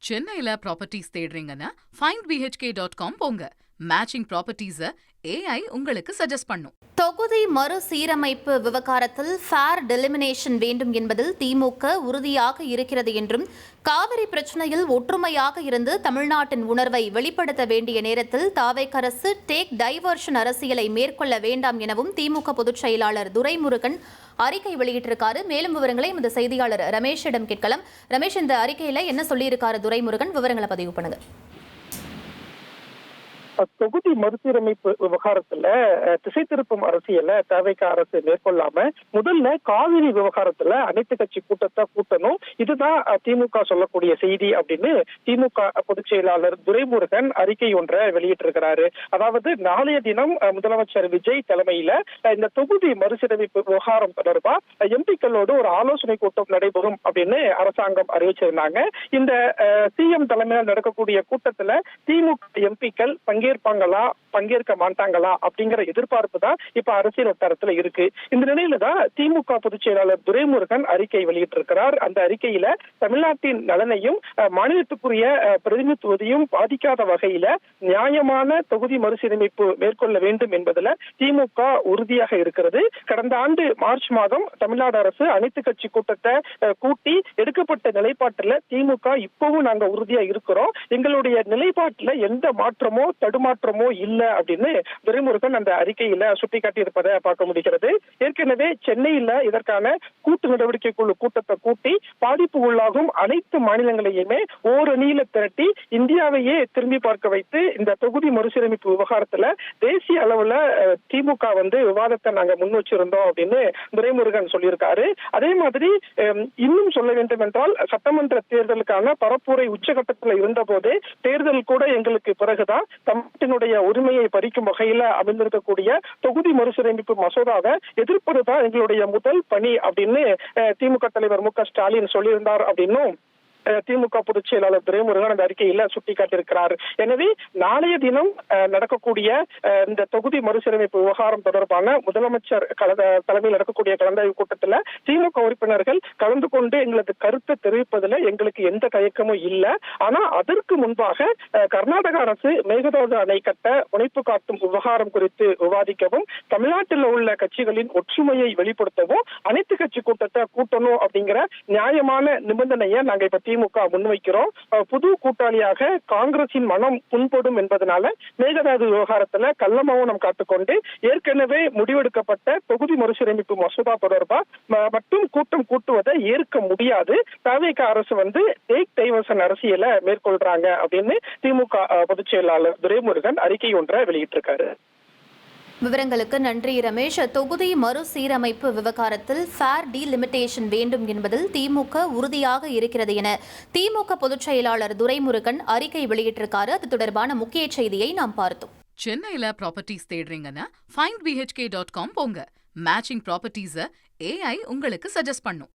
சென்னையில properties தேடுறீங்கன்னா findbhk.com போங்க. Matching ப்ராப்பர்ட்டிஸை AI உங்களுக்கு சஜஸ்ட் பண்ணும். தொகுதி மறுசீரமைப்பு விவகாரத்தில் ஃபேர் டெலிமினேஷன் வேண்டும் என்பதில் திமுக உறுதியாக இருக்கிறது என்றும், காவிரி பிரச்சனையில் ஒற்றுமையாக இருந்து தமிழ்நாட்டின் உணர்வை வெளிப்படுத்த வேண்டிய நேரத்தில் தாவேக் அரசு டேக் டைவர்ஷன் அரசியலை மேற்கொள்ள வேண்டாம் எனவும் திமுக பொதுச் செயலாளர் துரைமுருகன் அறிக்கை வெளியிட்டிருக்காரு. மேலும் விவரங்களை இந்த செய்தியாளர் ரமேஷிடம் கேட்கலாம். ரமேஷ், இந்த அறிக்கையில என்ன சொல்லியிருக்காரு துரைமுருகன்? விவரங்களை பதிவு பண்ணுங்க. தொகுதி மறுசீரமைப்பு விவகாரத்துல திசை திருப்பும் அரசியல தவிக அரசு மேற்கொள்ளாம முதல்ல காவிரி விவகாரத்துல அனைத்து கட்சி கூட்டத்தை கூட்டணும், இதுதான் திமுக சொல்லக்கூடிய செய்தி அப்படின்னு திமுக பொதுச் செயலாளர் துரைமுருகன் அறிக்கை ஒன்றை வெளியிட்டிருக்கிறாரு. அதாவது நாளைய தினம் முதலமைச்சர் விஜய் தலைமையில இந்த தொகுதி மறுசீரமைப்பு விவகாரம் தொடர்பா எம்பிக்களோடு ஒரு ஆலோசனை கூட்டம் நடைபெறும் அப்படின்னு அரசாங்கம் அறிவிச்சிருந்தாங்க. இந்த சிஎம் தலைமையில் நடக்கக்கூடிய கூட்டத்துல திமுக எம்பிக்கள் பங்கேற்பாங்களா பங்கேற்க மாட்டாங்களா அப்படிங்கிற எதிர்பார்ப்பு தான் இப்ப அரசியல் வட்டாரத்துல இருக்கு. இந்த நிலையில தான் திமுக பொதுச் செயலாளர் துரைமுருகன் அறிக்கை வெளியிட்டிருக்கிறார். அந்த அறிக்கையில தமிழ்நாட்டின் நலனையும் மாநிலத்துக்குரிய பிரதிநிதித்துவத்தையும் பாதிக்காத வகையில நியாயமான தொகுதி மறுசீரமைப்பு மேற்கொள்ள வேண்டும் என்பதுல திமுக உறுதியாக இருக்கிறது. கடந்த ஆண்டு மார்ச் மாதம் தமிழ்நாடு அரசு அனைத்து கட்சி கூட்டத்தை கூட்டி எடுக்கப்பட்ட நிலைப்பாட்டுல திமுக இப்பவும் நாங்க உறுதியா இருக்கிறோம், எங்களுடைய நிலைப்பாட்டுல எந்த மாற்றமோ தடுமாற்றமோ இல்ல அப்படின்னு துரைமுருகன் அந்த அறிக்கையில சுட்டிக்காட்டி இருப்பதை பார்க்க முடிகிறது. ஏற்கனவே சென்னையில இதற்கான கூட்டு நடவடிக்கை குழு கூட்டத்தை கூட்டி பாதிப்பு உள்ளாகும் அனைத்து மாநிலங்களையுமே ஓரணியில திரட்டி இந்தியாவையே திரும்பி பார்க்க வைத்து இந்த தொகுதி மறுசீரமைப்பு விவகாரத்துல தேசிய அளவுல திமுக விவாதத்தை நாங்க முன் வச்சிருந்தோம் அப்படின்னு துரைமுருகன் சொல்லியிருக்காரு. அதே மாதிரி இன்னும் சொல்ல வேண்டும் என்றால் சட்டமன்ற தேர்தலுக்கான பரப்புரை உச்சகட்டத்தில் இருந்த போதே தேர்தல் கூட எங்களுக்கு பிறகுதான் தமிழ்நாட்டினுடைய உரிமையை பறிக்கும் வகையில அமைந்திருக்கக்கூடிய தொகுதி மறுசீரமைப்பு மசோதாவை எதிர்ப்பதுதான் எங்களுடைய முதல் பணி அப்படின்னு திமுக தலைவர் மு.க.ஸ்டாலின் சொல்லியிருந்தார் அப்படின்னும் திமுக பொதுச் செயலாளர் துரைமுருகன் அந்த அறிக்கையில சுட்டிக்காட்டியிருக்கிறார். எனவே நாளைய தினம் நடக்கக்கூடிய இந்த தொகுதி மறுசீரமைப்பு விவகாரம் தொடர்பான முதலமைச்சர் தலைமையில் நடக்கக்கூடிய கலந்தாய்வு கூட்டத்தில் திமுக உறுப்பினர்கள் கலந்து கொண்டு எங்களது கருத்தை தெரிவிப்பதில் எங்களுக்கு எந்த தயக்கமும் இல்லை. ஆனா அதற்கு முன்பாக கர்நாடக அரசு மேகதாது அணை கட்ட முனைப்பு காட்டும் விவகாரம் குறித்து விவாதிக்கவும், தமிழ்நாட்டில் உள்ள கட்சிகளின் ஒற்றுமையை வெளிப்படுத்தவும் அனைத்து கட்சி கூட்டத்தை கூட்டணும் அப்படிங்கிற நியாயமான நிபந்தனையை நாங்க இப்ப திமுக முன்வைக்கிறோம். புது கூட்டாளியாக காங்கிரசின் மனம் புண்படும் என்பதனால மேகதாது விவகாரத்துல கள்ள மௌனம் காத்துக்கொண்டு ஏற்கனவே முடிவெடுக்கப்பட்ட தொகுதி மறுசீரமைப்பு மசோதா தொடர்பா மட்டும் கூட்டம் கூட்டுவதை ஏற்க முடியாது. தவிக அரசு டேக் டைவர்ஷன் அரசியலை மேற்கொள்றாங்க அப்படின்னு திமுக பொதுச் செயலாளர் துரைமுருகன் அறிக்கை ஒன்றை வெளியிட்டிருக்காரு. விவரங்களுக்கு நன்றி ரமேஷ். தொகுதி மறுசீரமைப்பு விவகாரத்தில் ஃபேர் டீலிமிட்டேஷன் வேண்டும் என்பதில் திமுக உறுதியாக இருக்கிறது என திமுக பொதுச் செயலாளர் துரைமுருகன் அறிக்கை வெளியிட்டிருக்காரு. அது தொடர்பான முக்கிய செய்தியை நாம் பார்த்தோம். சென்னையில ப்ராப்பர்ட்டிஸ் தேடுறீங்கன்னா findbhk.com போங்க. மேட்சிங் ப்ராப்பர்ட்டிஸை AI உங்களுக்கு சஜஸ்ட் பண்ணும்.